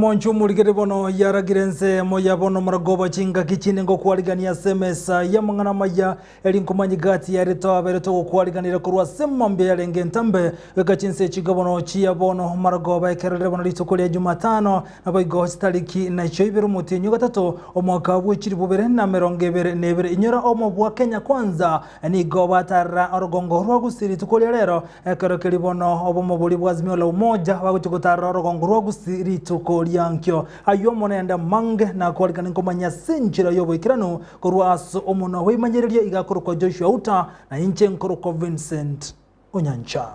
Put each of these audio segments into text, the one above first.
Monchu muligere bono yaragirense moya bono maragoba chinga kichine ngo kwaligania semesa ya mangana maya elinkumanyi gati ya reto abereto kwaliganira kurwa semambe yarenge ntambe wekachinse chigabono chia bono maragoba ekerere bono litoko lya Jumatano naboigo stariki na choibero mutinyo gatatu omwaka bw'ekiri bubere na merongo ebere nebere inyora omo bwa Kenya kwanza ni goba tara orogongo rwa gusiri tukolya lero ekerokeri bono obomo buli bwazimio la umoja bagutugutara orogongo rwa gusiri tukolya yankyo ayo monenda mange na kwaligana ngomanya senjira yobo ikirano korwa aso omuno wemanyereria igakoroko Joshua Uta na inche nkoroko Vincent Onyancha.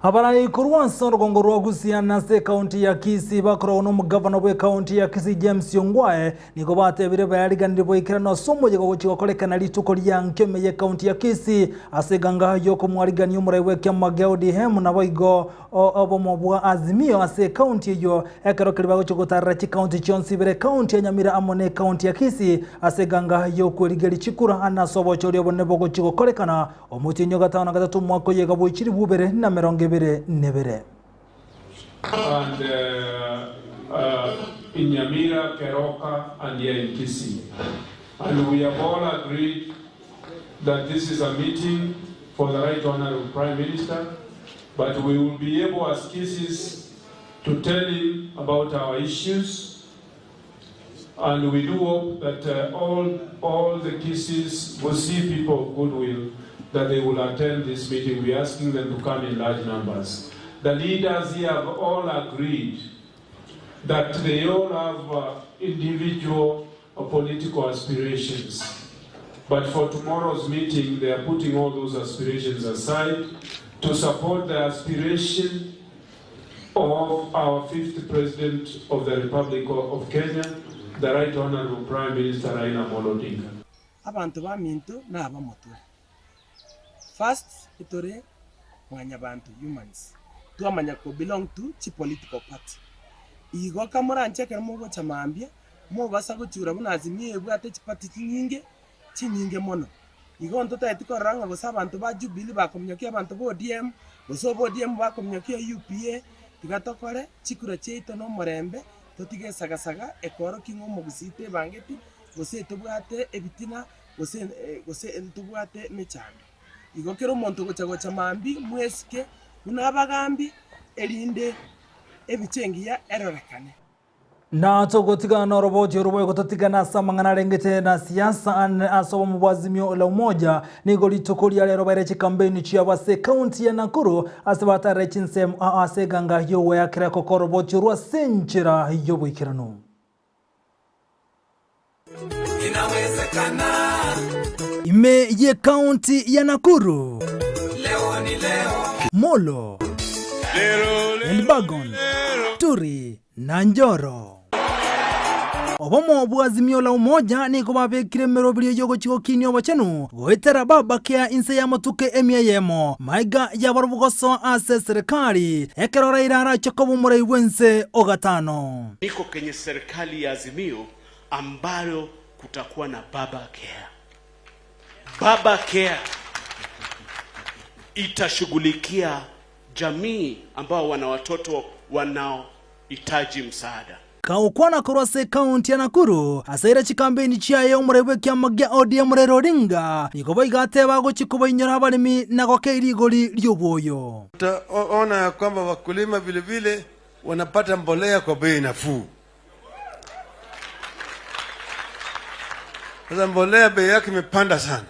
Abarani kuruansa orogongo rwa gusiana se county ya Kisii bakora ono mugavana we county ya Kisii James Ongwae niko batebire bayariganire boikirano somo yego gochigokolekana lituko lyankeme ye county ya Kisii aseganga yoko mwarigani umuraiwe kyama ODM na boigo obomo bwa Azimio ase county yo ekerokeri bagochigotara chi county chonsi bere county ya Nyamira amone county ya Kisii aseganga yoko rigeri chikura anasobo chori obone bogochigokolekana omutinyo gatano gatatu mwako yega boichiri bubere na merongo nebere. And in Nyamira, Keroka, and here in Kisii. And we have all agreed that this is a meeting for the Right Honorable Prime Minister, but we will be able as Kisiis to tell him about our issues, and we do hope that all the Kisiis will see people of goodwill that they will attend this meeting. We're asking them to come in large numbers. The leaders here have all agreed that they all have individual political aspirations. But for tomorrow's meeting, they are putting all those aspirations aside to support the aspiration of our 5th President of the Republic of Kenya, the Right Honorable Prime Minister Raila Amolo Odinga. Abantu baminto na abamotore. First, itore wanyabantu humans. Tuamanya ko belong to chi political party. Igo kamura ncheke mugo chamambia, mo basa gucyura buna Azimio bwate chi party nyinge mono. Igo ntota etiko ranga go sabantu ba Jubilee bakomnyokia abantu bo ODM, go bo ODM bakomnyokia UPA, tigatokore chikura cheito no morembe, totige sagasaga ekoro kingo mugusite bangeti, gose tubwate ebitina, gose tubwate mechando. Igokero monto gocha mambi mweske unabagambi elinde ebichengiya erorekane na togotigana roboti roboye gototigana samangana rengete na siasa an asobo mubazimio la umoja nigo litokolia lero bareche kampeni chia base county ya Nakuru asibata rechinsem aseganga yowe akira kokoroboti rwa senjira yobo ikirano inawezekana ime ye county ya Nakuru leo ni leo Molo Elbagon Turi na Njoro obomo bwazimio la umoja ni kubabekire merobiri yogo chiko kinyo bachenu goetera baba kia inse ya motuke emyemo maiga ya barubugoso ase serikali ekerora irara chokobu murai wense ogatano niko kwenye serikali ya Azimio ambayo kutakuwa na baba care. Baba Care itashughulikia jamii ambao wana watoto wanaohitaji msaada. Kaukwana kurwase county ya Nakuru asaira chikampeni chiaye umurewe kyamagia ODM Raila Odinga nikoba igateba gochikuba inyora abalimi nako keirigoli lyoboyo. Ona kwamba wakulima vile vile wanapata mbolea kwa bei nafuu. Sasa mbolea bei yake imepanda sana.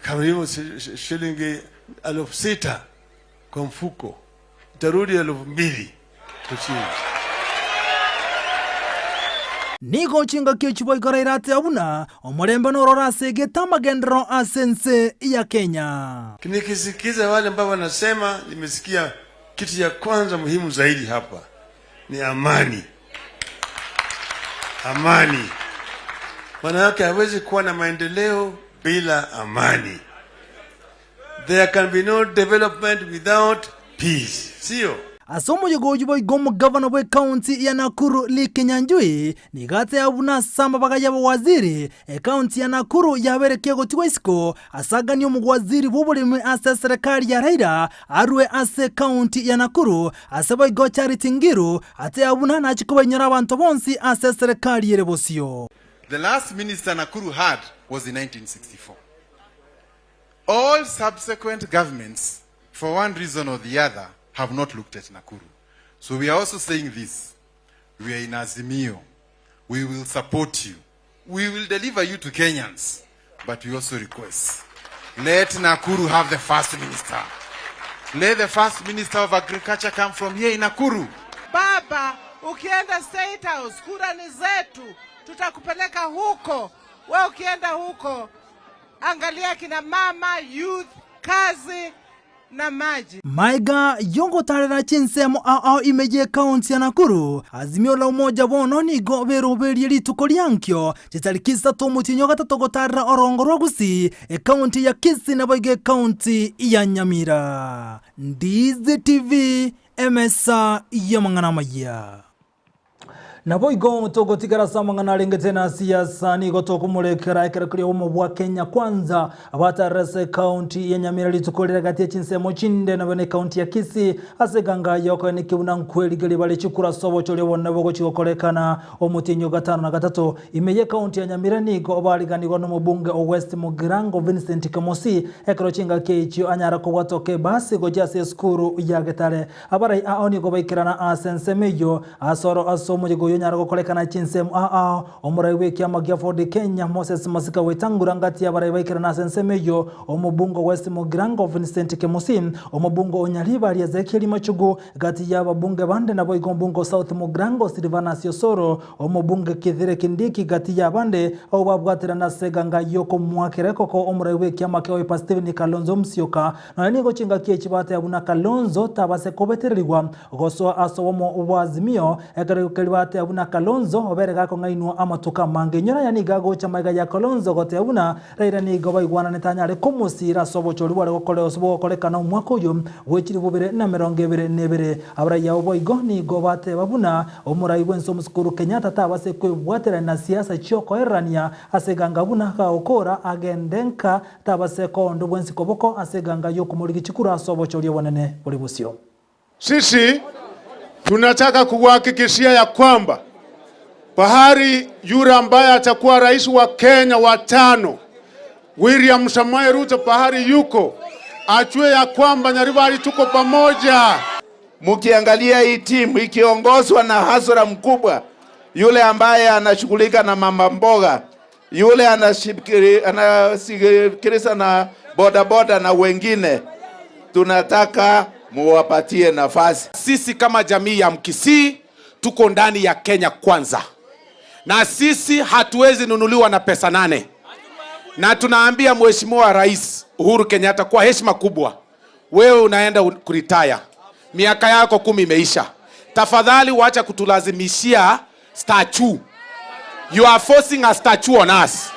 Kama hivyo shilingi 6,000 kwa mfuko itarudi 2,000 kuchini. Nigo chinga kichubo igarairate abuna omurembe norora segeta magendro asense ya Kenya. Nikisikiza wale ambao wanasema, nimesikia kitu ya kwanza muhimu zaidi hapa ni amani. Amani. Maana yake hawezi kuwa na maendeleo bila amani. There can be no development without peace. Sio? asomo yogoju boy gomo governor we county ya Nakuru Likinyanjui ni gate abuna samba bagaya waziri county ya Nakuru yaberekeye gotigwa isiko asagani umugwaziri b'uburimi ase serikali ya Raila arwe ase county ya Nakuru asaba go charity ngiro ate abuna nachikobanyara abantu bonsi ase serikali yerebosio. The last minister Nakuru had was in 1964. All subsequent governments, for one reason or the other, have not looked at Nakuru. So we are also saying this. We are in Azimio. We will support you. We will deliver you to Kenyans. But we also request, let Nakuru have the first minister. Let the first minister of agriculture come from here in Nakuru. Baba, ukienda State House, kura ni zetu. Tutakupeleka huko. Wewe ukienda huko, angalia kina mama, youth, kazi na maji. Maiga yongo tarera chinsemo ao imeje county ya Nakuru. Azimio la umoja bono ni gobero beri rituko lyankyo. Chitalikisa tomutinyo gatatogo tarera orongo rogusi county ya Kisii na boige county ya Nyamira. Ndizi TV MSA ya Mangana Maya. Nabo igo mutogo tigara samangana lengete na siasa ni gotoko mulekera ekera omo bwa Kenya kwanza abatarase county ya Nyamira litukolera gati chinsemo chinde na bene county ya Kisii aseganga yoko ni kiuna nkweli gele bale chukura sobo chole wonna bogo chikokolekana omutinyo gatano na gatatu imeye county ya Nyamira ni go obaliganirwa no mubunge o West Mugirango Vincent Kamosi ekero chinga kecho anyara ko watoke basi go jase skuru ya getare abarai aoni go baikirana asensemeyo asoro asomo yonyara gokolekana chinsemo omurai weki amagia for Kenya Moses Masika wetangura ngati abarai baikirana sensemeyo omubungo West Mugirango Vincent Kamosi omubungo Onyaliba ali Ezekiel Machugu gati ya babunge bande na boigombungo South Mugirango Silvana Siosoro omubunge Kithire Kindiki gati ya bande obabwatira na seganga yoko mwakereko ko omurai weki amakewe pa Steven Kalonzo Musyoka na nigo chinga kiechibate abuna Kalonzo tabase kobeterirwa goso asomo obwazimio ekere kelibate abuna Kalonzo oberega ko ngainwa amatuka mangenyora yani gago chamaiga ya Kalonzo gote abuna Raila ni goba igwana netanyare kumusira sobo chori wale gokole osobo kolekana umwako uyu wechiri bubere na meronge bere nebere abara ya obo igo ni gobate babuna omurai wenso muskuru Kenyatta tabase kwebwatera na siasa choko erania aseganga buna ka okora agendenka tabase ko ndo bwensi koboko aseganga yokumuligi chikura sobo chori wonene bolibusio. Sisi tunataka kuhakikishia ya kwamba Bahari yule ambaye atakuwa rais wa Kenya wa 5 William Samoei Ruto Bahari yuko achue ya kwamba Nyaribari tuko pamoja. Mukiangalia hii timu ikiongozwa na hasara mkubwa yule ambaye anashughulika na mama mboga, yule anasikiliza na bodaboda na wengine, tunataka muwapatie nafasi. Sisi kama jamii ya Mkisii tuko ndani ya Kenya kwanza, na sisi hatuwezi nunuliwa na pesa 8. Na tunaambia Mheshimiwa Rais Uhuru Kenyatta kwa heshima kubwa, wewe unaenda kuretire, miaka yako 10 imeisha, tafadhali waacha kutulazimishia statue. You are forcing a statue on us.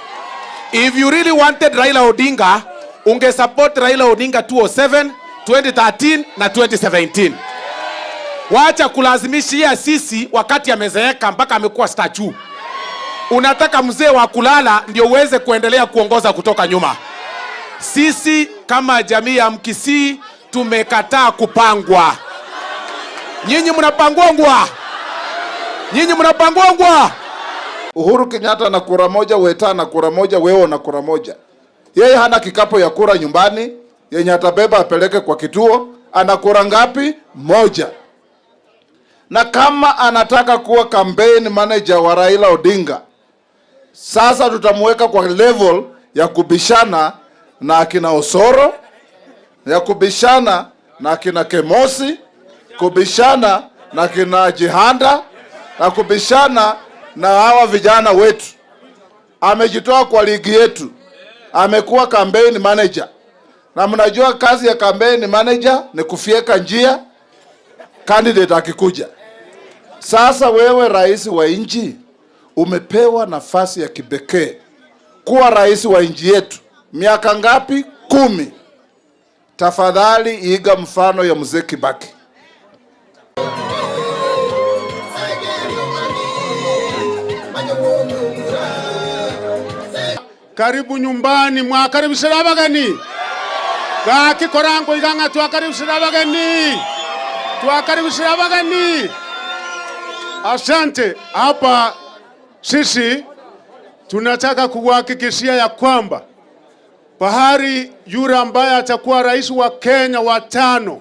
If you really wanted Raila Odinga, unge support Raila Odinga 2007, 2013 na 2017. Waacha kulazimishia sisi wakati amezeeka mpaka amekuwa statue. Unataka mzee wa kulala ndio uweze kuendelea kuongoza kutoka nyuma. Sisi kama jamii ya Mkisii tumekataa kupangwa. Nyinyi mnapangwangwa. Nyinyi mnapangwangwa. Uhuru Kenyatta na kura moja, Weta na kura moja, wewe na kura moja. Yeye hana kikapo ya kura nyumbani yenye atabeba apeleke kwa kituo. Ana kura ngapi? Moja. Na kama anataka kuwa campaign manager wa Raila Odinga, sasa tutamweka kwa level ya kubishana na akina Osoro, ya kubishana na akina Kemosi, kubishana na akina Jihanda, na kubishana na hawa vijana wetu. Amejitoa kwa ligi yetu, amekuwa campaign manager. Na mnajua kazi ya campaign manager ni kufieka njia candidate akikuja. Sasa wewe rais wa nchi umepewa nafasi ya kipekee kuwa rais wa nchi yetu. Miaka ngapi? 10. Tafadhali iga mfano ya Mzee Kibaki. karibu nyumbani, mwakaribishira abageni. Gaki korango iganga twakaribishira abageni. Twakaribishira abageni. Asante. Hapa sisi tunataka kuhakikishia ya kwamba pahari yule ambaye atakuwa rais wa Kenya wa 5,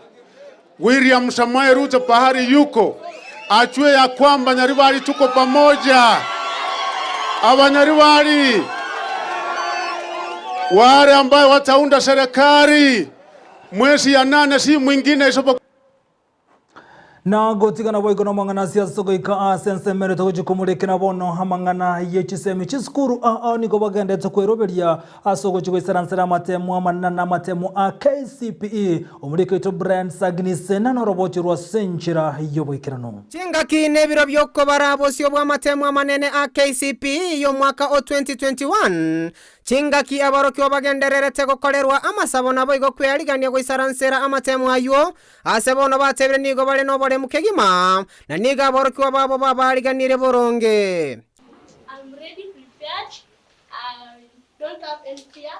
William Samoei Ruto, pahari yuko achue ya kwamba Nyaribari tuko pamoja. Abanyaribari wale ambaye wataunda serikali mwezi ya 8 si mwingine isipokuwa na gotigana boygo no mangana siasa goika asense mere to jikumurikira bono hamangana yechisemi chiskuru niko bagendete kweroberia asogo chigwisaransera matemu amanana matemu a KCPE omurike to brand sagnise na roboti rwa senchira yoboikirano chinga kine biro byoko barabosyo bwa matemu amanene a KCPE yo mwaka o 2021 chinga ki abaroki obagendererete gukorerwa amasabo nabo igo kwirigania gwisaransera amatemu ayo asebono batebire nigo bale no bole mukegima na niga abaroki babo babariganire boronge. I'm ready, prepared. I don't have any fear,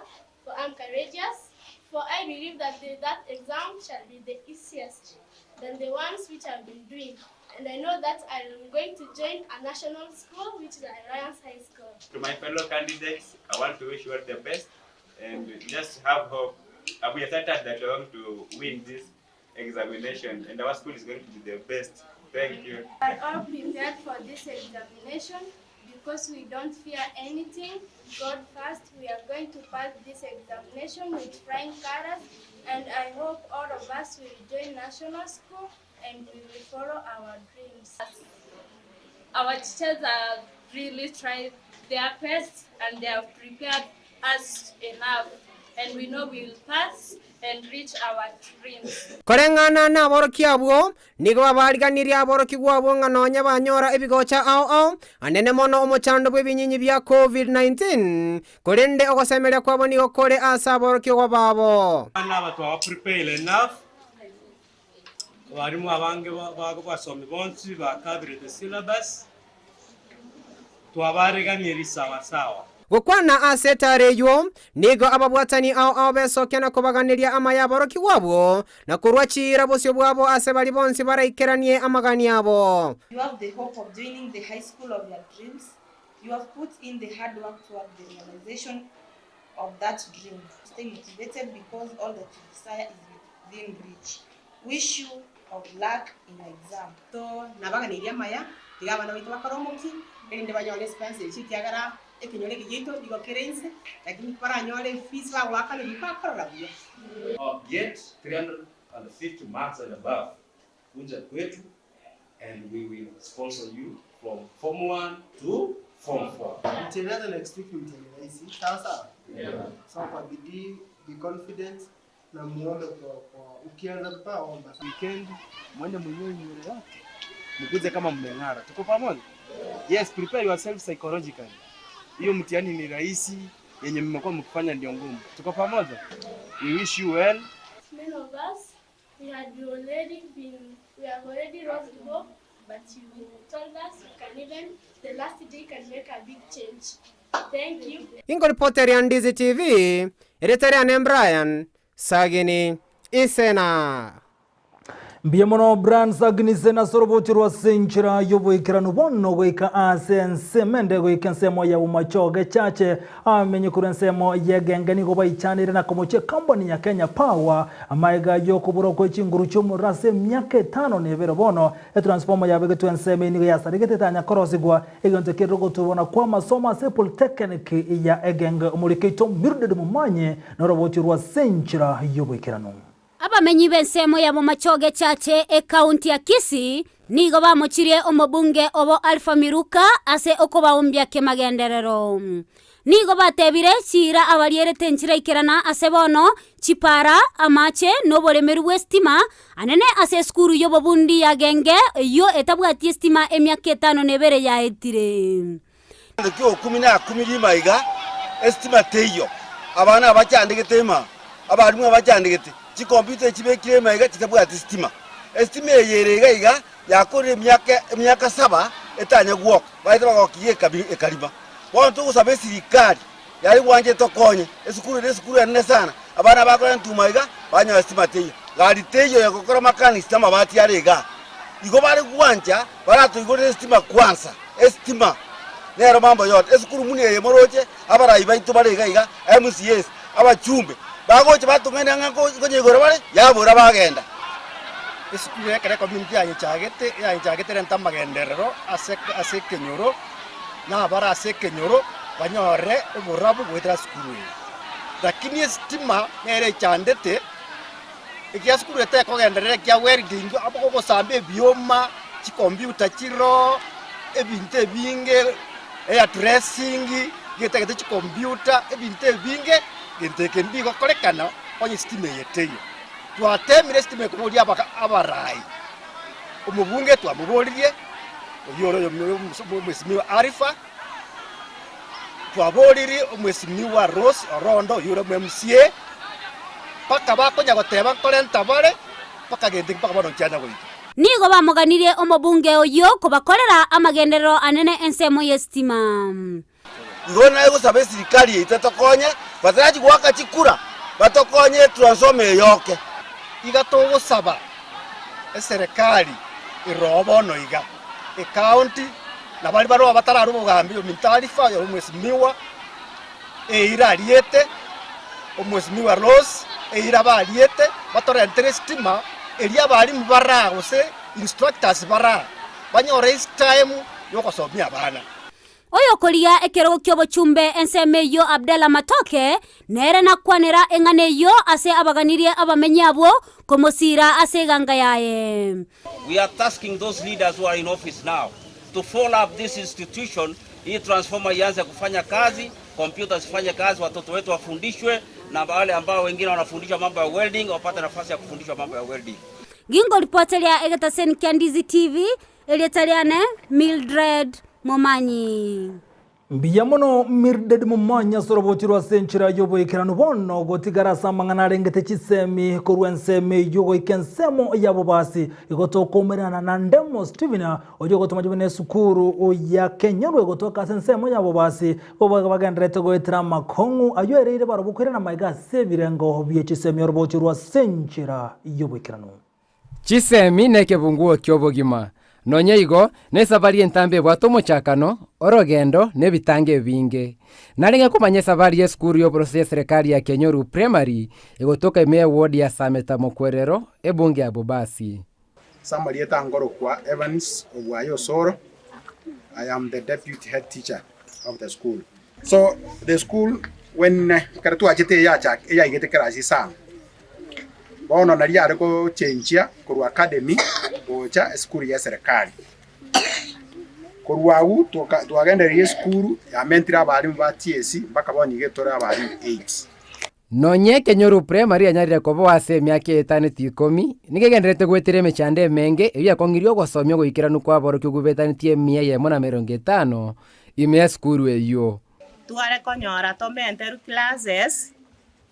for I'm courageous. For I believe that that exam shall be the easiest than the ones which I've been doing. And I know that I'm going to join a national school, which is Alliance High School. To my fellow candidates, I want to wish you all the best and just have hope. We are certain that we're going to win this examination and our school is going to be the best. Thank you. We are all prepared for this examination because we don't fear anything. God first, we are going to pass this examination with flying colors, and I hope all of us will join national school and we will follow our dreams. Our teachers have really tried their best and they have prepared us enough, and we know we will pass and reach our dreams. Korengana na aboroki abo nigo babariganira aboroki gwabo nganonya banyora ebigocha ao anene mono omochando bw'ebinyinyi bya COVID-19 korende ogosemerya kwabo nigo kore asa aboroki gwabo ana batwa prepare enough barimu abange bago basomi bonsi bakabire the syllabus twabariganira sawa gukwana asetareyo nigo ababwatani ao besokena kubaganiria amayaboroki gwabo na kurwachira bosyo bwabo ase bali bonsi baraikeranie amagani abo. You have the hope of joining the high school of your dreams. You have put in the hard work toward the realization of that dream. Stay motivated because all that you desire is within reach. Wish you of luck in your exam. So nabaganiria maya tigabana bitu bakoromoki ende banyole expense chitiagara ekinyole kijito digo kerense lakini para nyole fees wa wakale bipakora bia get 350 marks and above kuja kwetu and we will sponsor you from form 1 to form 4. Mtendana next week mtendana sawa sawa kwa bidii, be confident na muombe kwa ukianza kuomba weekend mwende mwenyewe nywele yake mkuze kama mmeng'ara. Tuko pamoja? Yes, prepare yourself psychologically. Hiyo mtihani ni rahisi, yenye mmekuwa mkifanya ndio ngumu. Tuko pamoja? We wish you well. Many of us we have already lost hope, but you told us you can even the last day can make a big change. Thank you. Ingo reporter ya Ndizi TV, editor Brian Sagini Isena. Biamono brand sagnise na soroboti rwa senchira yoboikirano bono goika asense mende goika nsemo ya umachoge chache amenye kurensemo yegenge nigo bayichanire na komoche company ya Kenya Power amaiga yo kuburo ko chinguru cyo rase myaka 5 nebero bono transformer ya bege twenseme nigo ya sarigete tanya korosigwa egonte kirogo tubona kwa masoma se polytechnic ya egenge umuriketo mirde mumanye na roboti rwa senchira yoboikirano. Abamenyi bensemo ya mumachoge chache county ya Kisii nigo bamuchirie omobunge obo Alpha Miruka ase okoba umbya ke magenderero nigo batebire chira abarierete nchira ikerana ase bono chipara amache no bolemeru westima anene ase skuru yo bobundi ya genge yo etabwati estima emyaka 5 nebere ya etire ndiko 10 maiga estima teyo abana abacyandike tema abarimu abacyandike chi computer chibekire maiga chitabwati estima yerega iga yakore myaka 7 etanya guoka baita bagokiye ekariba wantu usabe sirikali yari wanje tokonye esukuru ene sana abana bakora ntumaiga banya estima teyo gari teyo yakokora makani stima bati yarega igo bari kuwanja baratuigore estima kwanza estima nero mambo yote esukuru muni yemoroche abara ibaitu barega iga MCS abachumbe bagoche batungene ngako konyegora bare yabura bagenda esukuru ekere community yanyagete ntamagenderero ase kenyoro na bara ase kenyoro banyore uburabu gwetera sukuru lakini estima nere chandete ikia sukuru ete kogenderere kia welding aboko gosambe bioma chi computer chiro ebinte binge dressing gete chi computer ebinte binge gete mbigo kolekana onye stima yeteyo twatemire stima kubuli abarai umubunge twamubolirie oyoro mwesimiwa Arifa twaboliri mwesimiwa Rose Orondo yoro MCA paka bakonya goteba kolenta bare paka gende paka bano cyanya goito nigo bamuganirie omobunge oyo kubakorera amagenderero anene ensemo yestima ngona ego sabe sirikali itatokonye bataraji gwaka chikura batokonye transforme yoke igatogo saba eserikali irobono iga county na bali baro batararu bugambi mintarifa yo mwesimiwa irariete omwesimiwa Rose irabariete batorente stima elia bali mbara gose instructors bara banyore time yoko somia bana oyo kolia ekero kyobo chumbe enseme yo Abdalla Matoke nere nakwanera engane yo ase abaganirie abamenyabo komosira ase ganga yae. We are tasking those leaders who are in office now to follow up this institution. Hii transformer ianze kufanya kazi, kompyuta zifanye kazi, watoto wetu wafundishwe na wale ambao wengine wanafundishwa mambo ya welding wapate nafasi ya kufundishwa mambo ya welding. Gingo ripotelia Egetasen Kandizi TV elietaliane Mildred Momanyi. Mbiyamono Mildred Momanyi sorobotirwa senchira yobo ikirano bono gotigara samangana rengete chisemi kurwensemi yogo ikensemo yabo basi igotokomerana na Ndemo Steven ojo gotomajibene sukuru ya Kenya rwegotoka sensemo yabo basi obagendrete goitira makongu ayoerere barobukwera na maiga sebirengo bye chisemi yorobotirwa senchira yobo ikirano chisemi nekebunguo kyobogima nonye igo nesabari entambe bwatomo chakano orogendo nebitange binge naringa kumanye sabari ya skuru yo process serikali ya Kenyoru Primary egotoka ime ward ya Sameta Mokwerero ebunge abobasi Somebody etangoro kwa Evans Obwayo Soro. I am the deputy head teacher of the school. So the school when karatu ajete ya chak ya igete karaji sang bono nari ariko chenchia ku academy ocha school ya serikali kurwagu tuagendera school ya mentira abarimu ba TSC mpaka bonyige tora abarimu 8 nonye Kenyoru Primary anyarire kobo ase myake etaneti 10 nigegenderete gwetire mechande menge ebya kongirio gosomyo goikiranu kwa boro kyugubetantie 150 ime school eyo tuare konyora tomenteru classes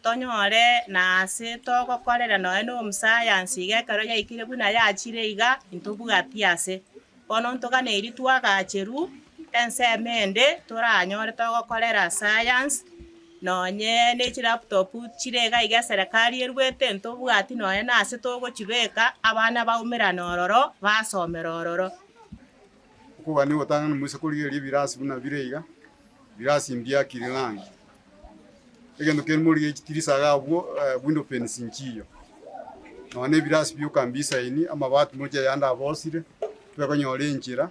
tonyore na se togokorera no science igekero yaikire buna yachire iga intubugatiase bono ntogane iri twagacheru ensemende turanyore togokorera science nonye ne laptop chirega iga serikali erwete ntubugati noye nase togochibeka abana baumira nororo basomera ororo kuba ni otanga musekuri eri birasi buna bireiga birasi mbia kirilangi egendo kenmuri ekitirisaga bwo window panes nchiyo none birasi byukambisa ini amabati moja yanda abosire twakonyora enchira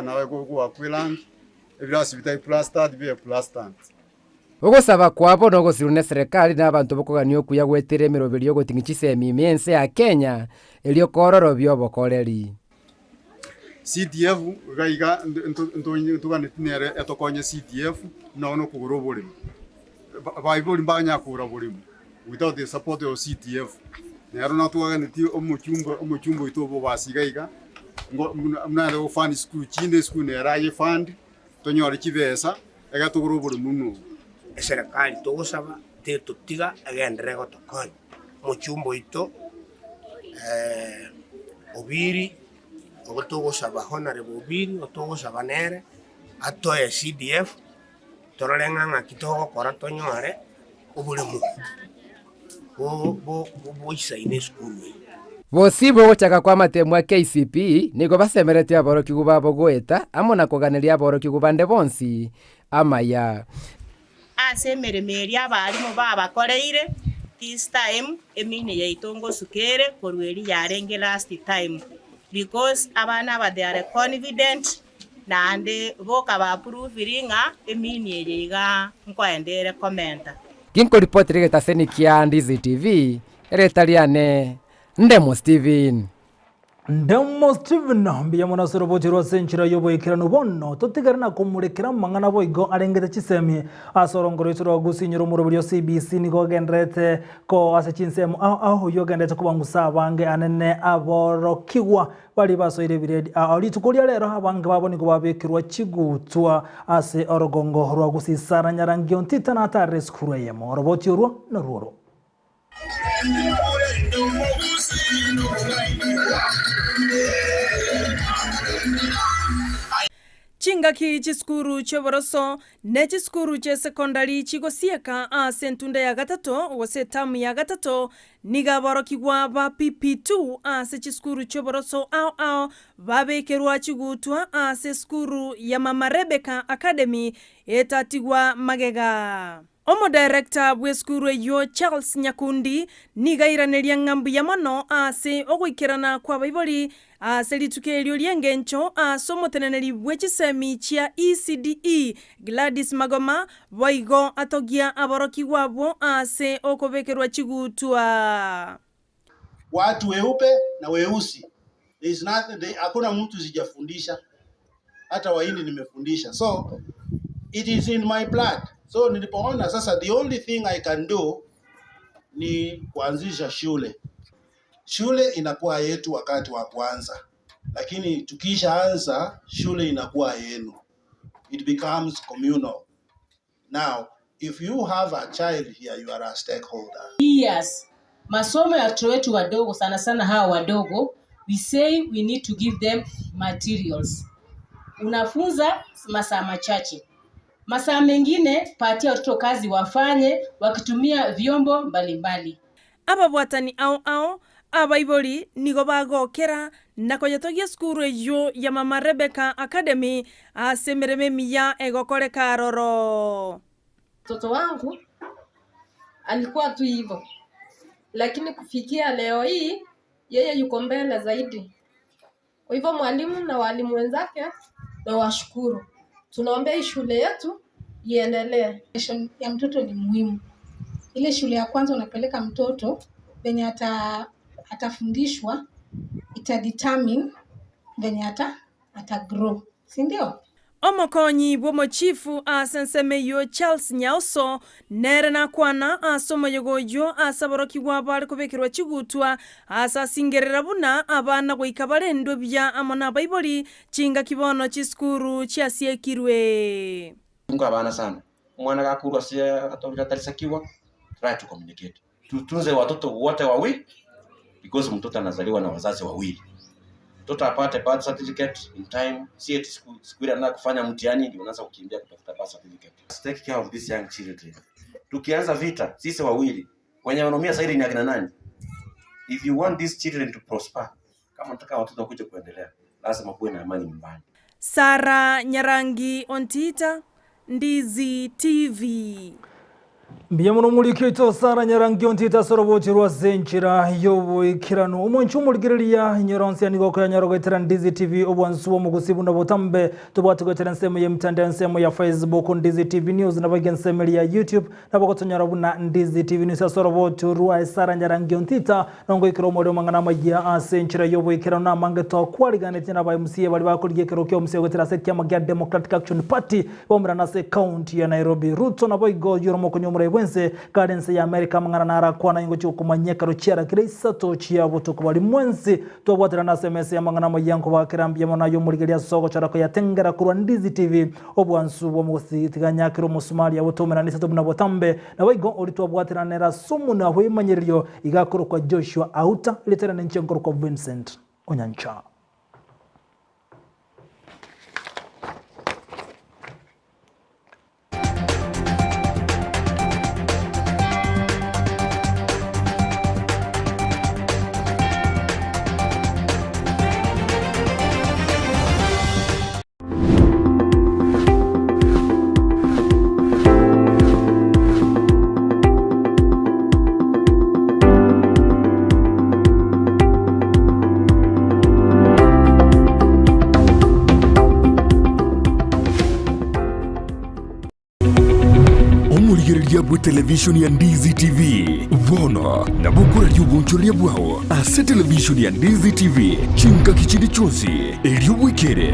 nawe go kwilangi ebirasi bitai plastered be plastered ogosaba kwabo no gosirune serikali n'abantu bokoganio kuya gwetire mirobiri yogotingichisemi mense ya Kenya elio kororo byobokoreri CDF gaiga ntugane tinere etokonye CDF no kuguro bulimo baibuli mbanya kugura bulimo without the support of CDF nero natugane ti omuchumbo itobo basigaiga mnare o fund school chinde school nera ye fund tonyore kibesa egatuguro bulimo no serikali togosaba tutiga agendere gotokonya muchumbo ito obiri ogotogosaba honorable obiri otogosaba nere atoye CDF torore ng'ang'a kitogokora tonyore obulemu bo isaine skulu bosi bogochaka kwa matemwa KCP nigo basemerete aboroki gubabo goeta amo na kuganeria aboroki gubande bonsi amaya ase emeremeri abarimu babakoreire this time emine yaitongo sukere korweri yarenge last time because abana aba they are confident nande boka ba approve emine yega nkwaendere komenta ginko report regeta senikia Ndizi TV retaliane Ndemo Steven mbiya mwana soroboti rwa senchira yoboyekirano bono totigarana kumurekera mangana boigo arengete chisemi asorongoro itoro gusinyiro murobyo CBC nigo gendrete ko asechinsemo aho yogendete kubangusa abange anene aborokiwa bali basoire biredi ali tukulia rero abange baboni go babekirwa chigutwa ase orogongo rwa gusisara nyarangi ontita na tares kureyemo roboti rwo na ruro Chingaki chiskuru choboroso ne chiskuru che sekondari chigosieka ase ntunda ya gatato wose tamu ya gatato niga borokigwa ba PP2 ase chiskuru choboroso ao babekerwa chigutwa ase skuru ya Mama Rebecca Academy etatigwa magega. Omo director bweskuru yo Charles Nyakundi niga iraneria ngambu ya mano ase ogwikirana kwa baiboli ase litukelio liengencho asomoteneneri bwechisemi chia ECDE Gladys Magoma boigo atogia aboroki wabo ase okobekerwa chigutwa watu weupe na weusi. Hakuna mtu sijafundisha, hata Wahindi nimefundisha, so it is in my blood. So nilipoona sasa the only thing I can do ni kuanzisha shule. Shule inakuwa yetu wakati wa kwanza, lakini tukishaanza shule inakuwa yenu. It becomes communal. Now, if you have a child here, you are a stakeholder. Yes, masomo ya watoto wetu wadogo sana sana hawa wadogo, we say we need to give them materials. Unafunza masaa machache. Masaa mengine patia watoto kazi wafanye wakitumia vyombo mbalimbali. Aba bwatani ao abaiboli nigo bagokera nako yatogia skuru eyo ya Mama Rebecca Academy asemereme miya egokore karoro. Mtoto wangu alikuwa tu hivyo, lakini kufikia leo hii yeye yuko mbele zaidi. Kwa hivyo mwalimu na walimu wenzake na washukuru. Tunaombea shule yetu iendelee. Ya mtoto ni muhimu. Ile shule ya kwanza unapeleka mtoto venye atafundishwa itadetermine venye ata grow, si ndio? Omokonyi bomo chifu asensemeyo Charles Nyauso nerena kwana asomo yogoyo asaboroki wabale kubekirwa chigutwa asasingerera buna abana goikabalendo bya amona baiboli chinga kibono chiskuru chiasiekirwe. Tunga abana sana. Mwana gakurwa sia atobira talisakiwa. Try to communicate. Tutunze watoto wote wawili because mtoto anazaliwa na wazazi wawili. Mtoto apate birth certificate in time, see it siku na kufanya mtihani ndio unaanza kukimbia kutafuta birth certificate. Take care of these young children. Tukianza vita sisi wawili, wenye wanaumia zaidi ni akina nani? If you want these children to prosper, kama unataka watoto wakuje kuendelea, lazima kuwe na amani nyumbani. Sara Nyarangi Ontita, Ndizi TV. Mbiyamuno mulikito Sara Nyarangi Ontita soroboti rwa zenchira yoboyekirano umunchu muligiriria nyoronse nigo ko yanyarogetera Ndizi TV obwansuwo mugusibu na botambe tubwatugotera nsemo ya mtandao nsemo ya Facebook Ndizi TV News na bagensemo ya YouTube na bagotonyara buna Ndizi TV News soroboti rwa Sara Nyarangi Ontita nongo ikiro modo mangana magia asenchira yoboyekirano na mangeto kwariganete na bayimusiye bali bakuriye kero kyo musiye gotera sekya magia Democratic Action Party bomra na se county ya Nairobi Ruto na boygo yoromo kunyomura wense Gardens ya America mangana nara kwana ingo chukumanyeka ruchera kirisa tochia butuko bali mwensi tobwatira na SMS ya mangana moyanko bakirambye mona yo murigeria soko charako ya tengera kurwa Ndizi TV obwansu bwo musi tiganya kiro musumali ya butomera ni sato bunabo tambe na wigo olitobwatira nera sumu na hwemanyerio igakoro kwa Joshua Auta litera nchenkoro kwa Vincent Onyancha. omurigereria bwa televishoni ya Ndizi TV bono na bukura ry'ubunchoria bwao ase televishoni ya Ndizi TV chinga kichini chonsi eliobwekere